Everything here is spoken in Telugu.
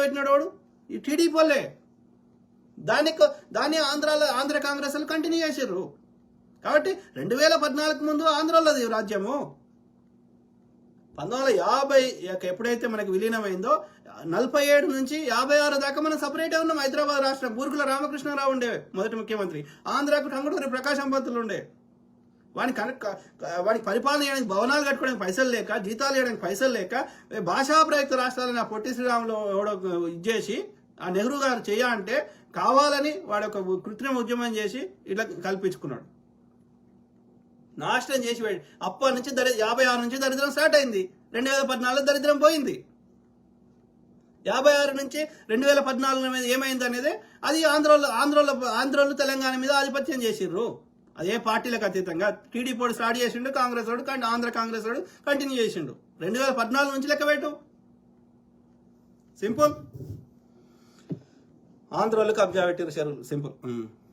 పెట్టినాడు వాడు ఈ టీడీపీ వాళ్ళే. దాన్ని ఆంధ్ర కాంగ్రెస్ వాళ్ళు కంటిన్యూ చేసారు. కాబట్టి 2014 ముందు ఆంధ్రలోది రాజ్యము. 1950 ఎప్పుడైతే మనకి విలీనమైందో 47 నుంచి 56 దాకా మనం సపరేటే ఉన్నాం. హైదరాబాద్ రాష్ట్రం బూర్గుల రామకృష్ణారావు ఉండే మొదటి ముఖ్యమంత్రి, ఆంధ్రాకు టంగుటూరి ప్రకాశం పంతులు ఉండే. వాడికి పరిపాలన చేయడానికి భవనాలు కట్టుకోవడానికి పైసలు లేక, జీతాలు చేయడానికి పైసలు లేక, భాషా ప్రయుక్త రాష్ట్రాలని ఆ పొట్టి శ్రీరాములు ఎవడో ఇచ్చేసి ఆ నెహ్రూ గారు అంటే కావాలని వాడు ఒక కృత్రిమ ఉద్యమం చేసి ఇట్లా కల్పించుకున్నాడు, నాశనం చేసి. అప్పటి నుంచి 56 నుంచి దరిద్రం స్టార్ట్ అయింది. 2014 దరిద్రం పోయింది. 56 నుంచి 2014 ఏమైంది అనేది అది ఆంధ్రోళ్ళు తెలంగాణ మీద ఆధిపత్యం చేసిర్రు. అదే పార్టీలకు అతీతంగా టీడీపీ వాడు స్టార్ట్ చేసిండు, కాంగ్రెస్ వాడు ఆంధ్ర కాంగ్రెస్ వాడు కంటిన్యూ చేసిండు. 2014 నుంచి లెక్క పెట్టు. సింపుల్. ఆంధ్రోళ్ళు కబ్జా పెట్టిరు చెరువులు. సింపుల్.